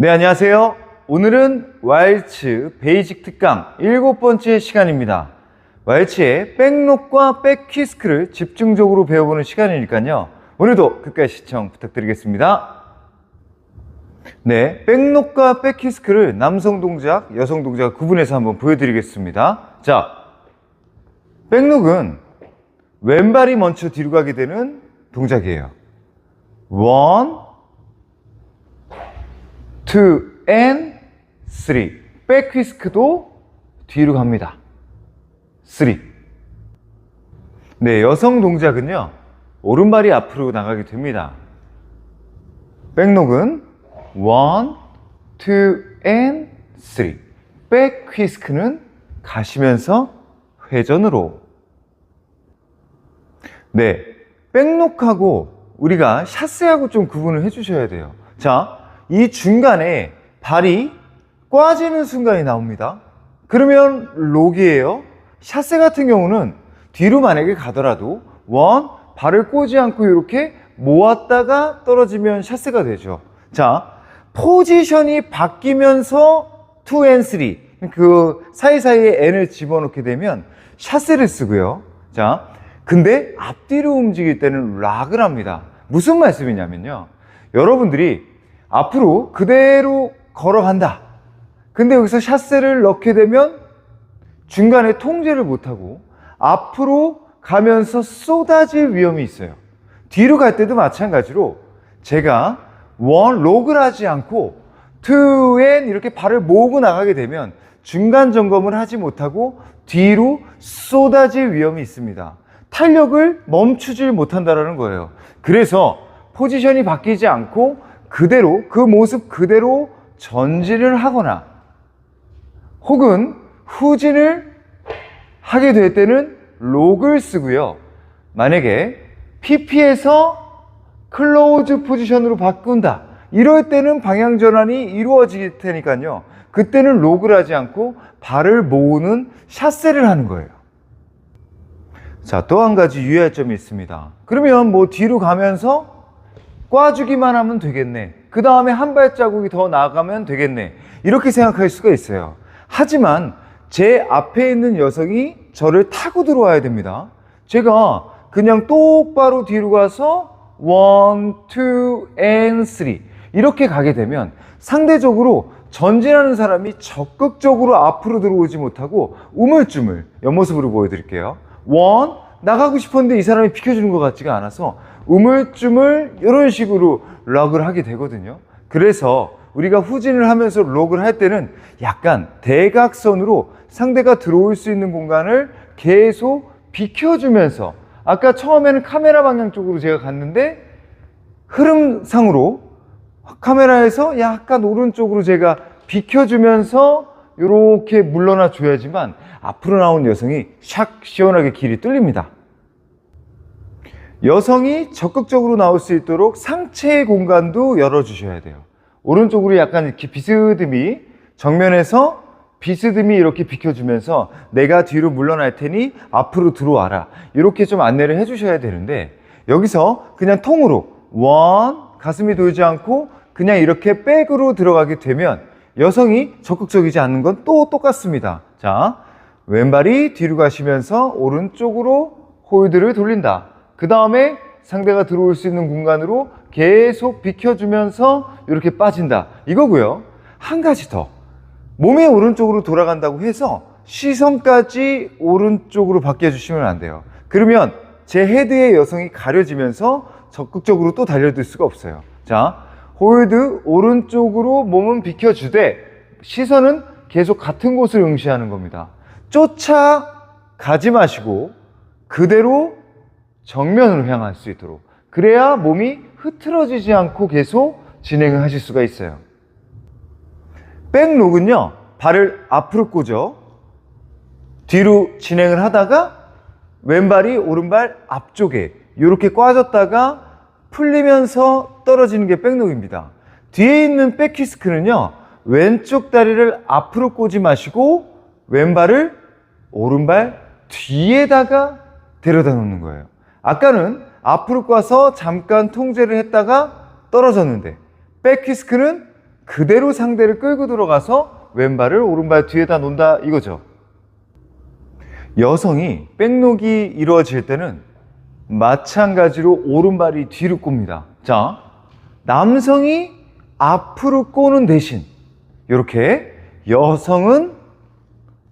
네, 안녕하세요. 오늘은 와일츠 베이직 특강 7번째 시간입니다. 와일츠의 백록과 백퀴스크를 집중적으로 배워보는 시간이니까요. 오늘도 끝까지 시청 부탁드리겠습니다. 네, 백록과 백퀴스크를 남성 동작, 여성 동작 구분해서 한번 보여드리겠습니다. 자, 백록은 왼발이 먼저 뒤로 가게 되는 동작이에요. 1, 2 and 3. 백퀴스크도 뒤로 갑니다. 3. 네, 여성 동작은요, 오른발이 앞으로 나가게 됩니다. 백록은 1, 2 and 3. 백퀴스크는 가시면서 회전으로. 네, 백록하고 우리가 샷세하고 좀 구분을 해주셔야 돼요. 자, 이 중간에 발이 꽈지는 순간이 나옵니다. 그러면 록이에요. 샷세 같은 경우는 뒤로 만약에 가더라도 발을 꼬지 않고 이렇게 모았다가 떨어지면 샷세가 되죠. 자, 포지션이 바뀌면서 2 and 3, 그 사이사이에 n을 집어넣게 되면 샷세를 쓰고요. 자, 근데 앞뒤로 움직일 때는 락을 합니다. 무슨 말씀이냐면요, 여러분들이 앞으로 그대로 걸어간다. 근데 여기서 샷세를 넣게 되면 중간에 통제를 못하고 앞으로 가면서 쏟아질 위험이 있어요. 뒤로 갈 때도 마찬가지로 제가 록을 하지 않고 2엔 이렇게 발을 모으고 나가게 되면 중간 점검을 하지 못하고 뒤로 쏟아질 위험이 있습니다. 탄력을 멈추질 못한다는 거예요. 그래서 포지션이 바뀌지 않고 그대로, 그 모습 그대로 전진을 하거나 혹은 후진을 하게 될 때는 록을 쓰고요. 만약에 PP에서 클로즈 포지션으로 바꾼다, 이럴 때는 방향 전환이 이루어질 테니까요, 그때는 록을 하지 않고 발을 모으는 샷세를 하는 거예요. 자, 또 한 가지 유의할 점이 있습니다. 그러면 뭐 뒤로 가면서 꽈주기만 하면 되겠네, 그 다음에 한 발자국이 더 나아가면 되겠네, 이렇게 생각할 수가 있어요. 하지만 제 앞에 있는 여성이 저를 타고 들어와야 됩니다. 제가 그냥 똑바로 뒤로 가서 1, 2 and 3 이렇게 가게 되면 상대적으로 전진하는 사람이 적극적으로 앞으로 들어오지 못하고 우물쭈물, 옆모습으로 보여드릴게요. 1, 나가고 싶었는데 이 사람이 비켜주는 것 같지가 않아서 우물쭈물 이런 식으로 록을 하게 되거든요. 그래서 우리가 후진을 하면서 록을 할 때는 약간 대각선으로 상대가 들어올 수 있는 공간을 계속 비켜주면서, 아까 처음에는 카메라 방향 쪽으로 제가 갔는데 흐름상으로 카메라에서 약간 오른쪽으로 제가 비켜주면서 이렇게 물러나 줘야지만 앞으로 나온 여성이 샥 시원하게 길이 뚫립니다. 여성이 적극적으로 나올 수 있도록 상체의 공간도 열어주셔야 돼요. 오른쪽으로 약간 이렇게 비스듬히, 정면에서 비스듬히 이렇게 비켜주면서 내가 뒤로 물러날 테니 앞으로 들어와라, 이렇게 좀 안내를 해주셔야 되는데, 여기서 그냥 통으로 가슴이 돌지 않고 그냥 이렇게 백으로 들어가게 되면 여성이 적극적이지 않는 건 또 똑같습니다. 자, 왼발이 뒤로 가시면서 오른쪽으로 홀드를 돌린다. 그 다음에 상대가 들어올 수 있는 공간으로 계속 비켜주면서 이렇게 빠진다, 이거고요. 한 가지 더, 몸이 오른쪽으로 돌아간다고 해서 시선까지 오른쪽으로 바뀌어주시면 안 돼요. 그러면 제 헤드의 여성이 가려지면서 적극적으로 또 달려들 수가 없어요. 자, 홀드, 오른쪽으로 몸은 비켜주되 시선은 계속 같은 곳을 응시하는 겁니다. 쫓아가지 마시고 그대로 정면으로 향할 수 있도록, 그래야 몸이 흐트러지지 않고 계속 진행을 하실 수가 있어요. 백록은요, 발을 앞으로 꽂죠. 뒤로 진행을 하다가 왼발이 오른발 앞쪽에 이렇게 꽈졌다가 풀리면서 떨어지는 게 백록입니다. 뒤에 있는 백퀴스크는요, 왼쪽 다리를 앞으로 꽂지 마시고 왼발을 오른발 뒤에다가 데려다 놓는 거예요. 아까는 앞으로 꽈서 잠깐 통제를 했다가 떨어졌는데, 백퀴스크는 그대로 상대를 끌고 들어가서 왼발을 오른발 뒤에다 놓는다 이거죠. 여성이 백록이 이루어질 때는 마찬가지로 오른발이 뒤로 꼽니다. 자, 남성이 앞으로 꼬는 대신 이렇게 여성은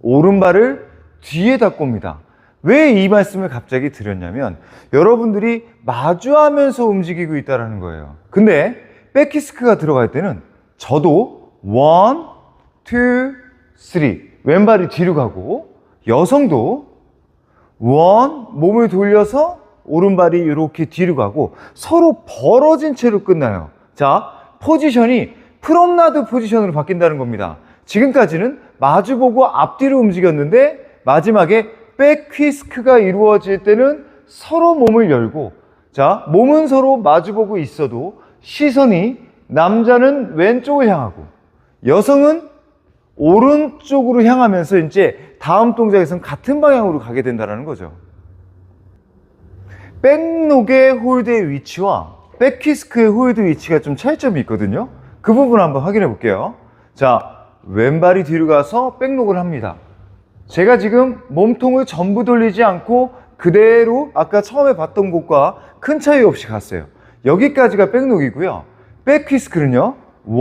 오른발을 뒤에다 꼽니다. 왜 이 말씀을 갑자기 드렸냐면 여러분들이 마주하면서 움직이고 있다는 거예요. 근데 백키스크가 들어갈 때는 저도 1, 2, 3 왼발이 뒤로 가고 여성도 1 몸을 돌려서 오른발이 이렇게 뒤로 가고 서로 벌어진 채로 끝나요. 자, 포지션이 프롬나드 포지션으로 바뀐다는 겁니다. 지금까지는 마주보고 앞뒤로 움직였는데 마지막에 백퀴스크가 이루어질 때는 서로 몸을 열고, 자, 몸은 서로 마주보고 있어도 시선이 남자는 왼쪽을 향하고 여성은 오른쪽으로 향하면서 이제 다음 동작에서는 같은 방향으로 가게 된다는 거죠. 백록의 홀드의 위치와 백퀴스크의 홀드 위치가 좀 차이점이 있거든요. 그 부분 한번 확인해 볼게요. 자, 왼발이 뒤로 가서 백록을 합니다. 제가 지금 몸통을 전부 돌리지 않고 그대로 아까 처음에 봤던 곳과 큰 차이 없이 갔어요. 여기까지가 백록이고요. 백퀴스크는요, 1,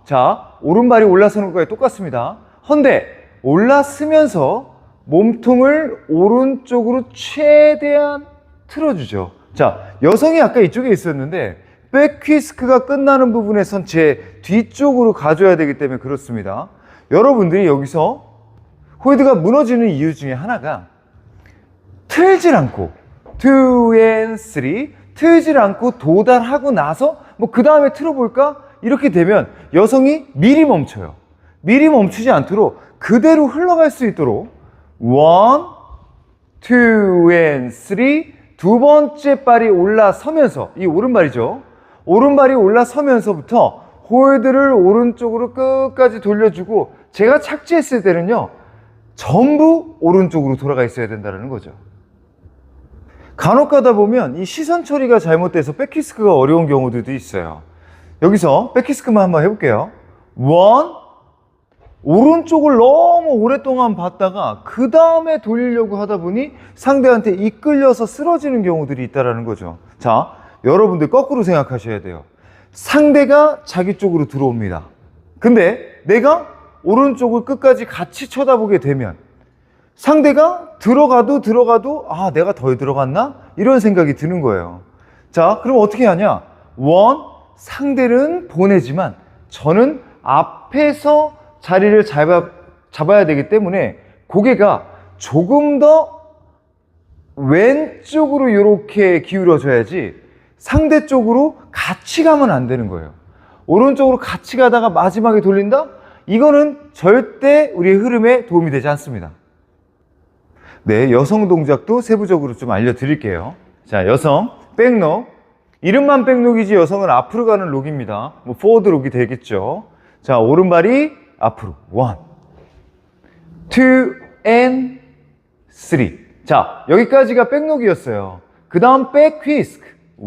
자, 오른발이 올라서는 것과 똑같습니다. 헌데 올라서면서 몸통을 오른쪽으로 최대한 틀어주죠. 자, 여성이 아까 이쪽에 있었는데 백퀴스크가 끝나는 부분에선 제 뒤쪽으로 가줘야 되기 때문에 그렇습니다. 여러분들이 여기서 홀드가 무너지는 이유 중에 하나가 틀질 않고 2 and 3 틀질 않고 도달하고 나서 뭐 그 다음에 틀어볼까? 이렇게 되면 여성이 미리 멈춰요. 미리 멈추지 않도록 그대로 흘러갈 수 있도록 1, 2 and 3 두 번째 발이 올라서면서, 이 오른발이죠. 오른발이 올라서면서부터 홀드를 오른쪽으로 끝까지 돌려주고 제가 착지했을 때는요, 전부 오른쪽으로 돌아가 있어야 된다는 거죠. 간혹 가다 보면 이 시선 처리가 잘못돼서 백키스크가 어려운 경우들도 있어요. 여기서 백키스크만 한번 해볼게요. 1, 오른쪽을 너무 오랫동안 봤다가 그 다음에 돌리려고 하다 보니 상대한테 이끌려서 쓰러지는 경우들이 있다는 거죠. 자, 여러분들 거꾸로 생각하셔야 돼요. 상대가 자기 쪽으로 들어옵니다. 근데 내가 오른쪽을 끝까지 같이 쳐다보게 되면 상대가 들어가도 아, 내가 덜 들어갔나? 이런 생각이 드는 거예요. 자, 그럼 어떻게 하냐? 1, 상대는 보내지만 저는 앞에서 자리를 잡아야 되기 때문에 고개가 조금 더 왼쪽으로 이렇게 기울어져야지 상대 쪽으로 같이 가면 안 되는 거예요. 오른쪽으로 같이 가다가 마지막에 돌린다? 이거는 절대 우리의 흐름에 도움이 되지 않습니다. 네, 여성 동작도 세부적으로 좀 알려드릴게요. 자, 여성, 백록. 이름만 백록이지 여성은 앞으로 가는 록입니다. 뭐 포워드 록이 되겠죠. 자, 오른발이 앞으로 1, 2 and 3. 자, 여기까지가 백록이었어요. 그 다음 백퀴스크 1,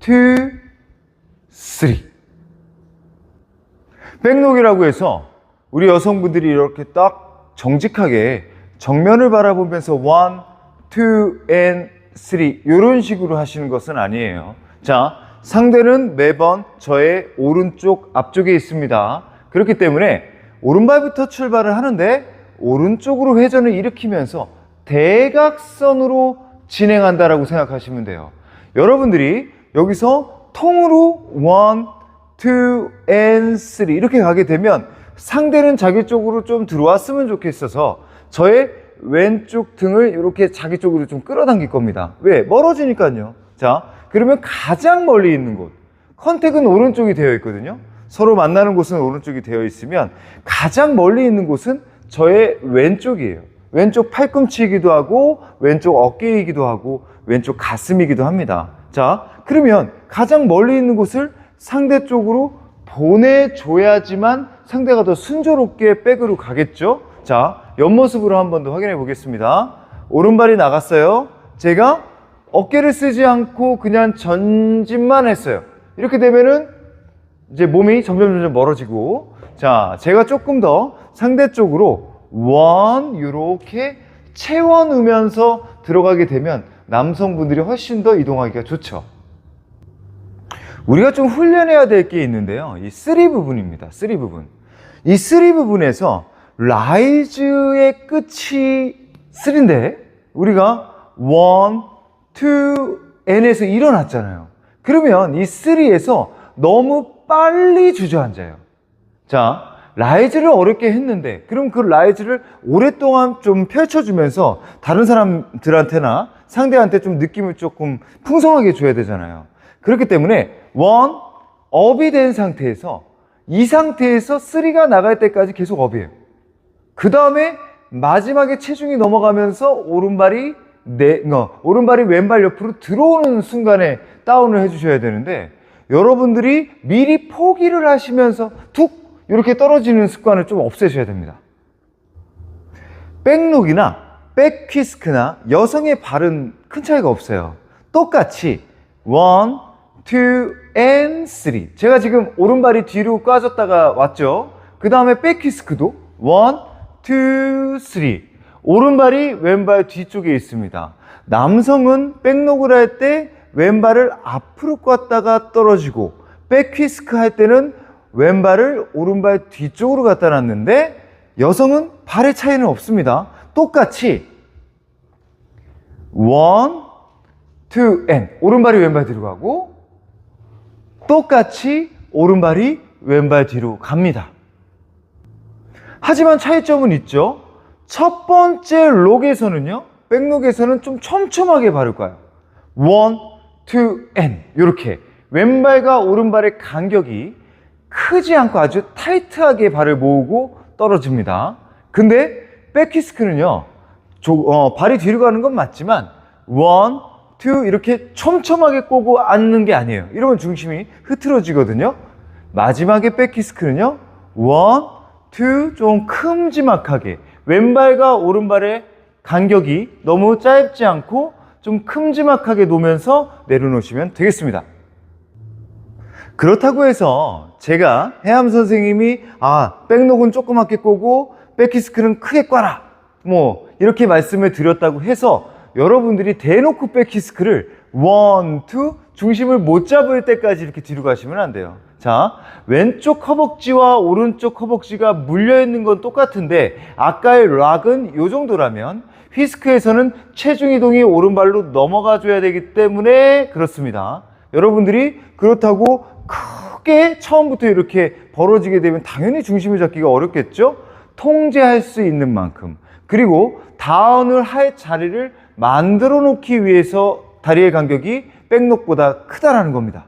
2, 3. 백록이라고 해서 우리 여성분들이 이렇게 딱 정직하게 정면을 바라보면서 1, 2 and 3 이런 식으로 하시는 것은 아니에요. 자, 상대는 매번 저의 오른쪽 앞쪽에 있습니다. 그렇기 때문에 오른발부터 출발을 하는데 오른쪽으로 회전을 일으키면서 대각선으로 진행한다라고 생각하시면 돼요. 여러분들이 여기서 통으로 1, 2 and 3 이렇게 가게 되면 상대는 자기 쪽으로 좀 들어왔으면 좋겠어서 저의 왼쪽 등을 이렇게 자기 쪽으로 좀 끌어당길 겁니다. 왜? 멀어지니까요. 자, 그러면 가장 멀리 있는 곳, 컨택은 오른쪽이 되어 있거든요. 서로 만나는 곳은 오른쪽이 되어 있으면 가장 멀리 있는 곳은 저의 왼쪽이에요. 왼쪽 팔꿈치이기도 하고 왼쪽 어깨이기도 하고 왼쪽 가슴이기도 합니다. 자, 그러면 가장 멀리 있는 곳을 상대 쪽으로 보내줘야지만 상대가 더 순조롭게 백으로 가겠죠. 자, 옆모습으로 한 번 더 확인해 보겠습니다. 오른발이 나갔어요. 제가 어깨를 쓰지 않고 그냥 전진만 했어요. 이렇게 되면은 이제 몸이 점점 멀어지고, 자, 제가 조금 더 상대 쪽으로 원 이렇게 채워넣으면서 들어가게 되면 남성분들이 훨씬 더 이동하기가 좋죠. 우리가 좀 훈련해야 될 게 있는데요. 이 쓰리 부분입니다. 쓰리 부분. 이 쓰리 부분에서 라이즈의 끝이 3인데 우리가 1, 2, n에서 일어났잖아요. 그러면 이 3에서 너무 빨리 주저앉아요. 자, 라이즈를 어렵게 했는데 그럼 그 라이즈를 오랫동안 좀 펼쳐주면서 다른 사람들한테나 상대한테 좀 느낌을 조금 풍성하게 줘야 되잖아요. 그렇기 때문에 1, 업이 된 상태에서 이 상태에서 3가 나갈 때까지 계속 업이에요. 그 다음에 마지막에 체중이 넘어가면서 오른발이 왼발 옆으로 들어오는 순간에 다운을 해주셔야 되는데 여러분들이 미리 포기를 하시면서 툭 이렇게 떨어지는 습관을 좀 없애셔야 됩니다. 백록이나 백퀴스크나 여성의 발은 큰 차이가 없어요. 똑같이 1, 2, and 3. 제가 지금 오른발이 뒤로 까졌다가 왔죠. 그 다음에 백퀴스크도 1, 2, 3. 오른발이 왼발 뒤쪽에 있습니다. 남성은 백록을 할 때 왼발을 앞으로 꿨다가 떨어지고 백퀴스크 할 때는 왼발을 오른발 뒤쪽으로 갖다 놨는데 여성은 발의 차이는 없습니다. 똑같이 1, 2, and 오른발이 왼발 뒤로 가고 똑같이 오른발이 왼발 뒤로 갑니다. 하지만 차이점은 있죠. 첫 번째 록에서는요, 백록에서는 좀 촘촘하게 발을 꽈요. 1, 2, and 이렇게 왼발과 오른발의 간격이 크지 않고 아주 타이트하게 발을 모으고 떨어집니다. 근데 백퀴스크는요, 발이 뒤로 가는 건 맞지만 1, 2 이렇게 촘촘하게 꼬고 앉는 게 아니에요. 이러면 중심이 흐트러지거든요. 마지막에 백퀴스크는요, 1, 2 좀 큼지막하게 왼발과 오른발의 간격이 너무 짧지 않고 좀 큼지막하게 놓으면서 내려놓으시면 되겠습니다. 그렇다고 해서 제가 해암 선생님이 백록은 조그맣게 꼬고 백퀴스크는 크게 꽈라 뭐 이렇게 말씀을 드렸다고 해서 여러분들이 대놓고 백퀴스크를 1, 2 중심을 못 잡을 때까지 이렇게 뒤로 가시면 안 돼요. 자, 왼쪽 허벅지와 오른쪽 허벅지가 물려있는 건 똑같은데 아까의 락은 이 정도라면 휘스크에서는 체중 이동이 오른발로 넘어가 줘야 되기 때문에 그렇습니다. 여러분들이 그렇다고 크게 처음부터 이렇게 벌어지게 되면 당연히 중심을 잡기가 어렵겠죠? 통제할 수 있는 만큼 그리고 다운을 할 자리를 만들어 놓기 위해서 다리의 간격이 백록보다 크다라는 겁니다.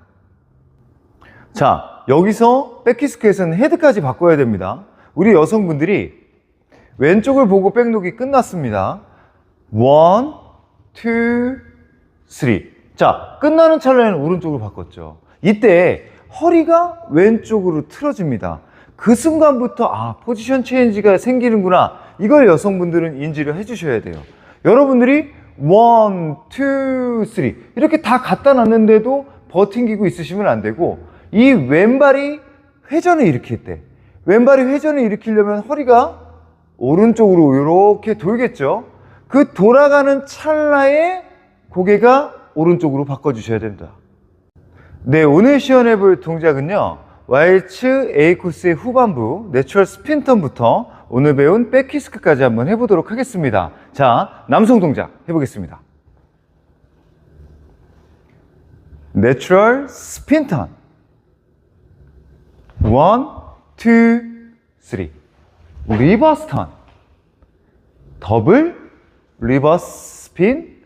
자, 여기서 백퀴스크에서는 헤드까지 바꿔야 됩니다. 우리 여성분들이 왼쪽을 보고 백록이 끝났습니다. 1, 2, 3. 자, 끝나는 찰나에는 오른쪽으로 바꿨죠. 이때 허리가 왼쪽으로 틀어집니다. 그 순간부터 포지션 체인지가 생기는구나. 이걸 여성분들은 인지를 해주셔야 돼요. 여러분들이 1, 2, 3 이렇게 다 갖다 놨는데도 버팅기고 있으시면 안 되고 이 왼발이 회전을 일으킬 때 왼발이 회전을 일으키려면 허리가 오른쪽으로 이렇게 돌겠죠. 그 돌아가는 찰나에 고개가 오른쪽으로 바꿔주셔야 됩니다. 네, 오늘 시연해 볼 동작은요, 와일츠 A 코스의 후반부 내추럴 스핀턴부터 오늘 배운 백퀴스크까지 한번 해보도록 하겠습니다. 자, 남성 동작 해보겠습니다. 내추럴 스핀턴 1, 2, 3 리버스 턴 더블 리버스 스핀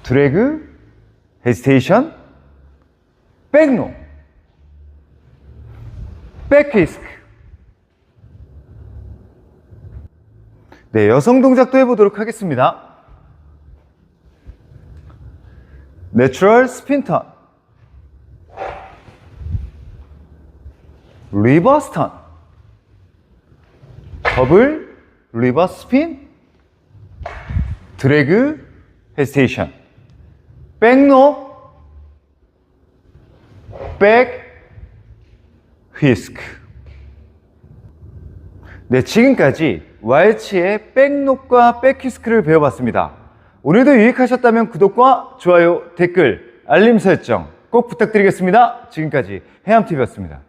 드래그 헤지테이션 백록 백퀴스크. 네, 여성 동작도 해보도록 하겠습니다. 내추럴 스핀턴 리버스 턴 더블 리버스 스핀 드래그 헤지테이션 백록 백 휘스크. 네, 지금까지 왈츠의 백녹과 백휘스크를 배워봤습니다. 오늘도 유익하셨다면 구독과 좋아요, 댓글, 알림 설정 꼭 부탁드리겠습니다. 지금까지 해암TV였습니다.